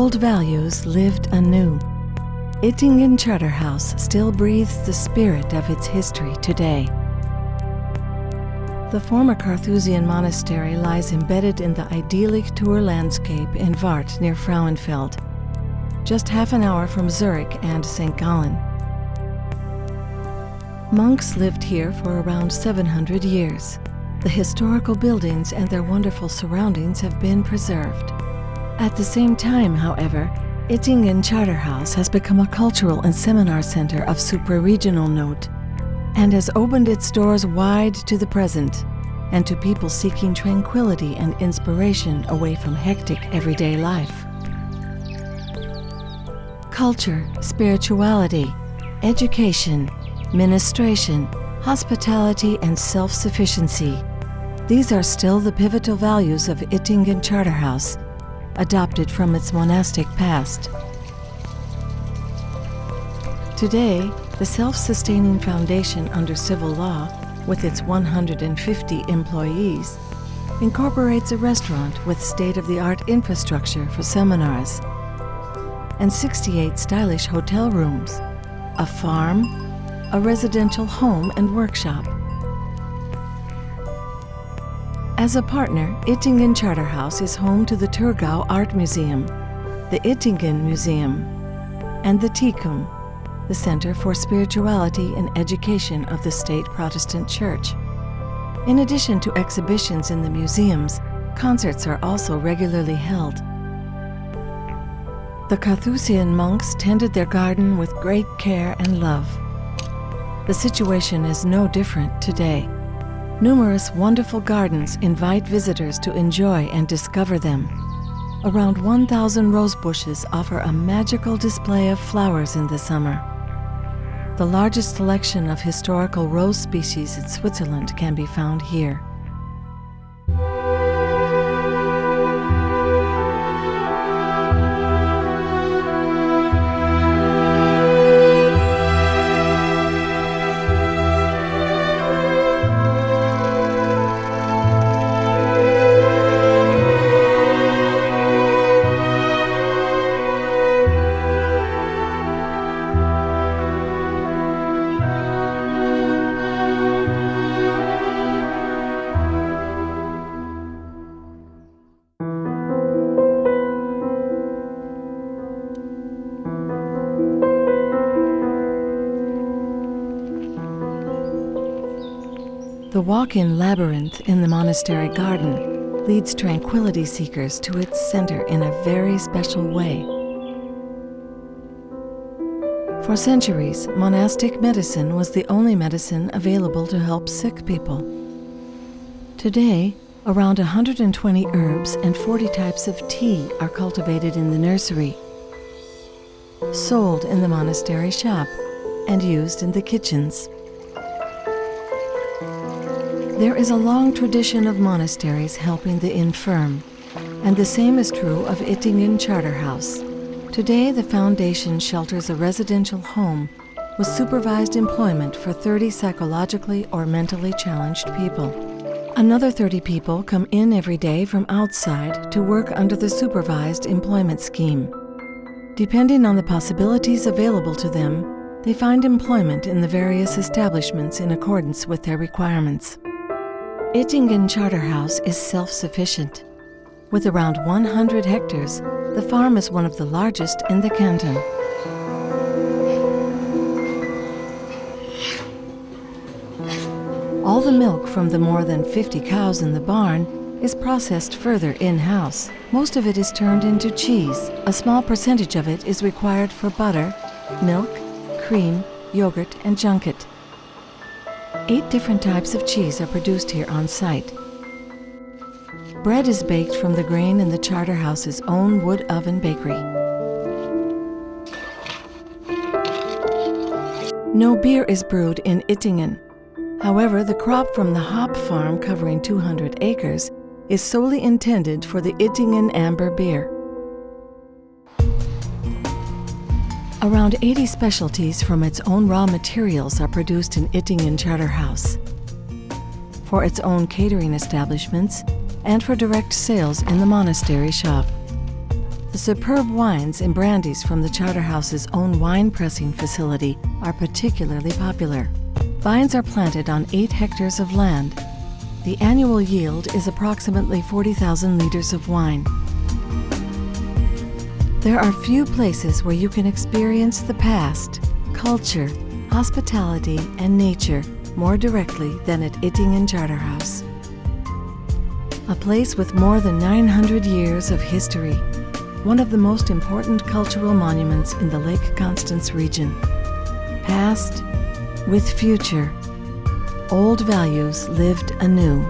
old values lived anew. Ittingen Charterhouse still breathes the spirit of its history today. The former Carthusian monastery lies embedded in the idyllic Thur landscape in Warth near Frauenfeld, just half an hour from Zurich and St. Gallen. Monks lived here for around 700 years. The historical buildings and their wonderful surroundings have been preserved. At the same time, however, Ittingen Charterhouse has become a cultural and seminar center of super-regional note and has opened its doors wide to the present and to people seeking tranquility and inspiration away from hectic everyday life. Culture, spirituality, education, ministration, hospitality, and self-sufficiency. These are still the pivotal values of Ittingen Charterhouse, adopted from its monastic past. Today, the self-sustaining foundation under civil law, with its 150 employees, incorporates a restaurant with state-of-the-art infrastructure for seminars, and 68 stylish hotel rooms, a farm, a residential home and workshop. As a partner, Ittingen Charterhouse is home to the Thurgau Art Museum, the Ittingen Museum, and the Tikum, the Center for Spirituality and Education of the State Protestant Church. In addition to exhibitions in the museums, concerts are also regularly held. The Carthusian monks tended their garden with great care and love. The situation is no different today. Numerous wonderful gardens invite visitors to enjoy and discover them. Around 1,000 rose bushes offer a magical display of flowers in the summer. The largest selection of historical rose species in Switzerland can be found here. The walk-in labyrinth in the monastery garden leads tranquility seekers to its center in a very special way. For centuries, monastic medicine was the only medicine available to help sick people. Today, around 120 herbs and 40 types of tea are cultivated in the nursery, sold in the monastery shop, and used in the kitchens. There is a long tradition of monasteries helping the infirm, and the same is true of Ittingen Charterhouse. Today, the foundation shelters a residential home with supervised employment for 30 psychologically or mentally challenged people. Another 30 people come in every day from outside to work under the supervised employment scheme. Depending on the possibilities available to them, they find employment in the various establishments in accordance with their requirements. Ittingen Charterhouse is self-sufficient. With around 100 hectares, the farm is one of the largest in the canton. All the milk from the more than 50 cows in the barn is processed further in-house. Most of it is turned into cheese. A small percentage of it is required for butter, milk, cream, yogurt, and junket. 8 different types of cheese are produced here on site. Bread is baked from the grain in the Charterhouse's own wood oven bakery. No beer is brewed in Ittingen. However, the crop from the hop farm covering 200 acres is solely intended for the Ittingen amber beer. Around 80 specialties from its own raw materials are produced in Ittingen Charterhouse, for its own catering establishments, and for direct sales in the monastery shop. The superb wines and brandies from the Charterhouse's own wine pressing facility are particularly popular. Vines are planted on 8 hectares of land. The annual yield is approximately 40,000 liters of wine. There are few places where you can experience the past, culture, hospitality, and nature more directly than at Ittingen Charterhouse. A place with more than 900 years of history, one of the most important cultural monuments in the Lake Constance region. Past with future, old values lived anew.